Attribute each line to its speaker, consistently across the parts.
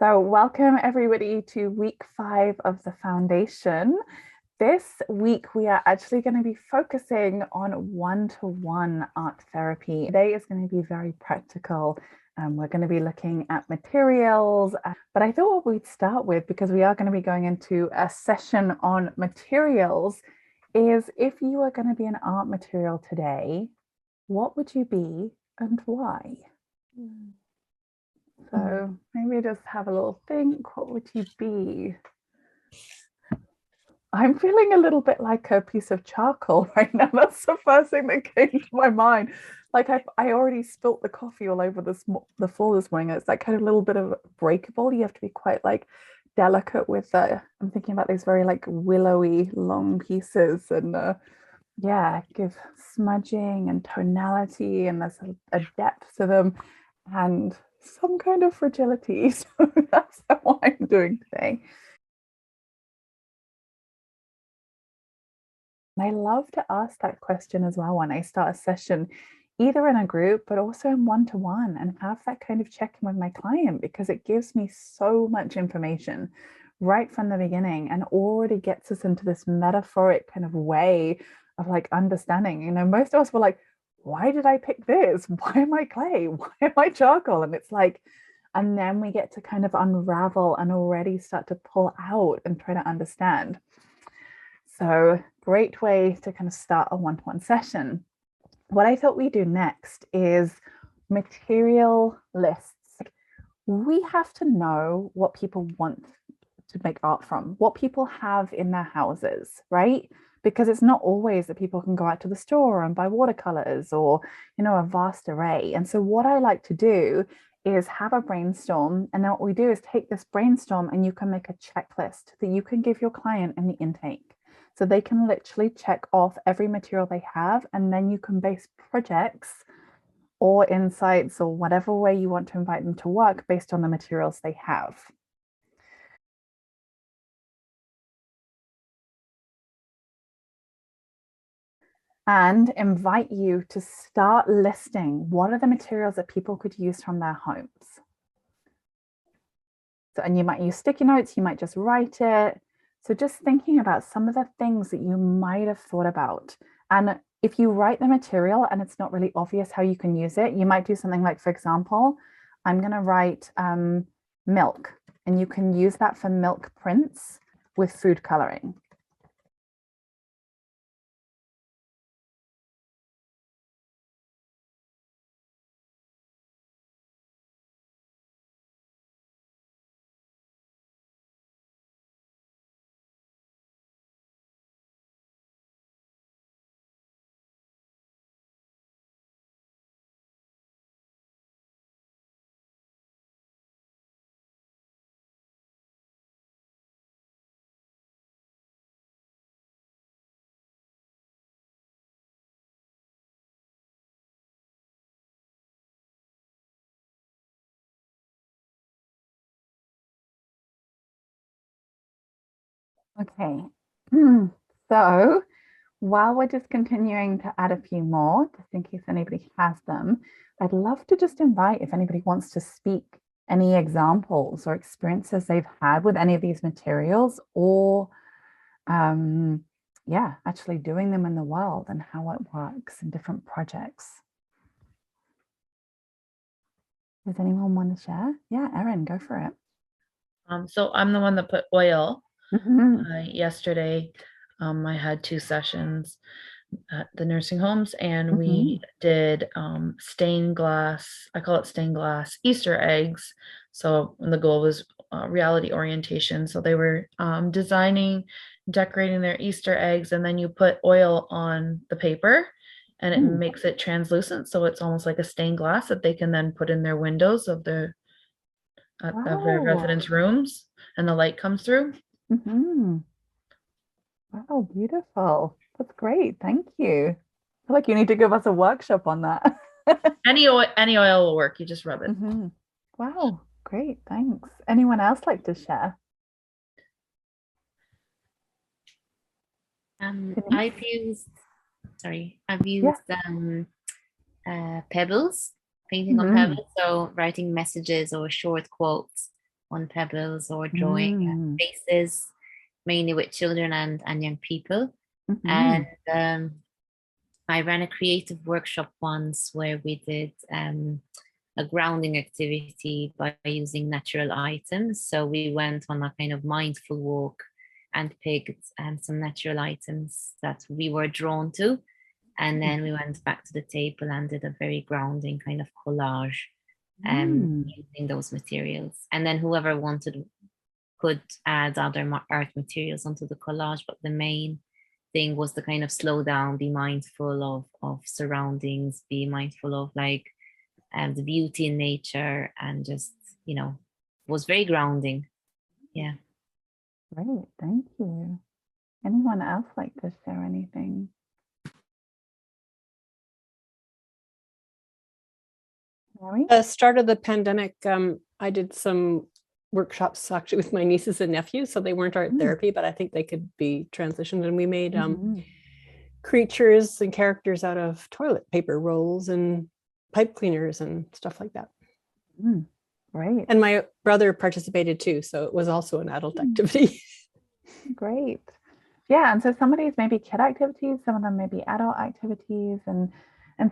Speaker 1: So, welcome everybody to week 5 of the foundation. This week, we are actually going to be focusing on one-to-one art therapy. Today is going to be very practical. We're going to be looking at materials, but I thought what we'd start with, because we are going to be going into a session on materials, is if you were going to be an art material today, what would you be and why? So maybe just have a little think, what would you be? I'm feeling a little bit like a piece of charcoal right now. That's the first thing that came to my mind. Like I already spilt the coffee all over the floor this morning. It's that kind of little bit of breakable. You have to be quite like delicate with I'm thinking about these very like willowy long pieces and yeah, give smudging and tonality, and there's a depth to them and some kind of fragility. So that's what I'm doing today. And I love to ask that question as well when I start a session, either in a group, but also in one-to-one, and have that kind of check-in with my client, because it gives me so much information right from the beginning and already gets us into this metaphoric kind of way of like understanding. Most of us were like, why did I pick this? Why am I clay? Why am I charcoal? And it's like, and then we get to kind of unravel and already start to pull out and try to understand. So great way to kind of start a one-to-one session. What I thought we'd do next is material lists. We have to know what people want to make art from, what people have in their houses, right? Because it's not always that people can go out to the store and buy watercolors or, a vast array. And so what I like to do is have a brainstorm. And then what we do is take this brainstorm and you can make a checklist that you can give your client in the intake. So they can literally check off every material they have, and then you can base projects or insights or whatever way you want to invite them to work based on the materials they have. And invite you to start listing what are the materials that people could use from their homes. So, and you might use sticky notes, you might just write it. So just thinking about some of the things that you might have thought about. And if you write the material and it's not really obvious how you can use it, you might do something like, for example, I'm going to write milk, and you can use that for milk prints with food coloring. Okay, so while we're just continuing to add a few more, just in case anybody has them, I'd love to just invite if anybody wants to speak any examples or experiences they've had with any of these materials, or yeah, actually doing them in the world and how it works in different projects. Does anyone want to share? Yeah, Erin, go for it.
Speaker 2: So I'm the one that put oil yesterday. I had 2 sessions at the nursing homes, and we did stained glass, I call it stained glass Easter eggs. So the goal was reality orientation. So they were designing, decorating their Easter eggs, and then you put oil on the paper and it makes it translucent. So it's almost like a stained glass that they can then put in their windows of their residents' rooms, and the light comes through.
Speaker 1: Wow, beautiful. That's great. Thank you. I feel like you need to give us a workshop on that.
Speaker 2: Any oil will work. You just rub it.
Speaker 1: Wow, great. Thanks. Anyone else like to share?
Speaker 3: I've used pebbles, painting on pebbles, so writing messages or short quotes on pebbles or drawing
Speaker 1: Mm.
Speaker 3: faces, mainly with children and young people.
Speaker 1: Mhm.
Speaker 3: And I ran a creative workshop once where we did a grounding activity by using natural items. So we went on a kind of mindful walk and picked some natural items that we were drawn to. And then we went back to the table and did a very grounding kind of collage
Speaker 1: Mm.
Speaker 3: using those materials. And then whoever wanted could add other art materials onto the collage, but the main thing was to kind of slow down, be mindful of surroundings, be mindful of like the beauty in nature, and just, you know, was very grounding. Yeah.
Speaker 1: Great, thank you. Anyone else like to share anything? Mary?
Speaker 4: The start of the pandemic, I did some workshops actually with my nieces and nephews, so they weren't art therapy, but I think they could be transitioned. And we made creatures and characters out of toilet paper rolls and pipe cleaners and stuff like that.
Speaker 1: Great.
Speaker 4: And my brother participated too, so it was also an adult activity.
Speaker 1: Great. Yeah, and so some of these may be kid activities, some of them may be adult activities, and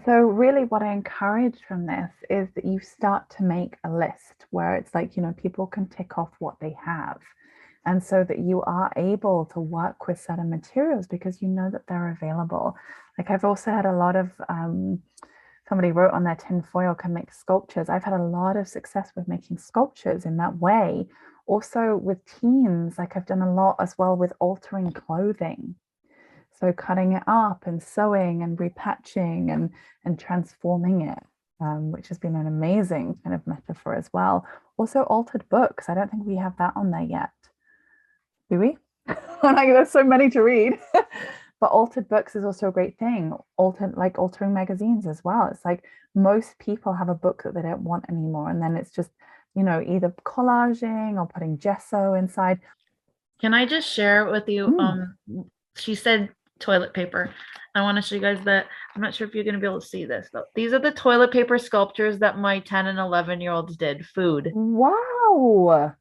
Speaker 1: so really what I encourage from this is that you start to make a list where it's like, you know, people can tick off what they have. And so that you are able to work with certain materials because you know that they're available. Like I've also had a lot of, somebody wrote on their tin foil can make sculptures. I've had a lot of success with making sculptures in that way. Also with teens, like I've done a lot as well with altering clothing. So cutting it up and sewing and repatching and transforming it, which has been an amazing kind of metaphor as well. Also altered books. I don't think we have that on there yet. Do we? Like, there's so many to read. But altered books is also a great thing. Altering magazines as well. It's like most people have a book that they don't want anymore. And then it's just, you know, either collaging or putting gesso inside.
Speaker 2: Can I just share with you? She said toilet paper. I want to show you guys that. I'm not sure if you're going to be able to see this though. These are the toilet paper sculptures that my 10 and 11-year-olds did. Food.
Speaker 1: Wow.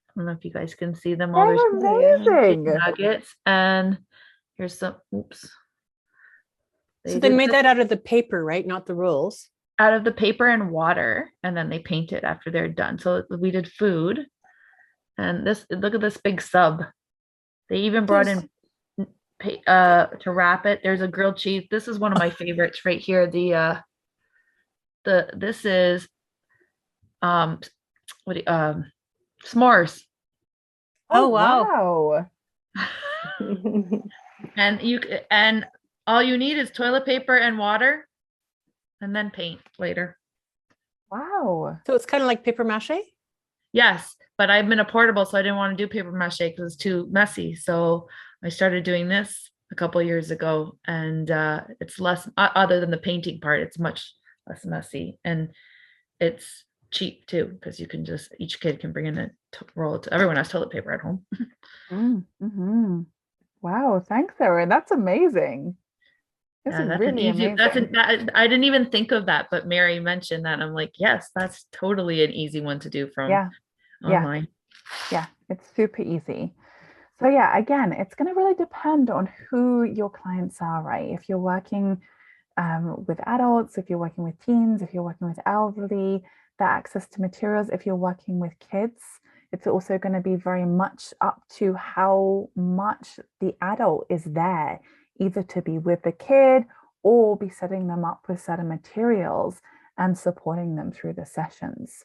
Speaker 2: I don't know if you guys can see them all.
Speaker 1: They're amazing.
Speaker 2: Nuggets, and here's some. Oops.
Speaker 4: So they made that out of the paper, right? Not the rolls.
Speaker 2: Out of the paper and water, and then they paint it after they're done. So we did food, and this. Look at this big sub. They even brought in to wrap it. There's a grilled cheese. This is one of my favorites right here. This is s'mores.
Speaker 4: Oh wow.
Speaker 2: And all you need is toilet paper and water, and then paint later.
Speaker 1: Wow.
Speaker 4: So it's kind of like paper mache?
Speaker 2: Yes, but I've been a portable, so I didn't want to do paper mache because it's too messy. So I started doing this a couple of years ago, and it's less, other than the painting part, it's much less messy, and it's cheap too because you can just, each kid can bring in a roll. Everyone has toilet paper at home.
Speaker 1: Wow, thanks, Erin. That's amazing. This is really amazing.
Speaker 2: I didn't even think of that, but Mary mentioned that. I'm like, yes, that's totally an easy one to do from online.
Speaker 1: Yeah, it's super easy. So yeah, again, it's going to really depend on who your clients are, right? If you're working with adults, if you're working with teens, if you're working with elderly, the access to materials, if you're working with kids, it's also going to be very much up to how much the adult is there, either to be with the kid or be setting them up with certain materials and supporting them through the sessions.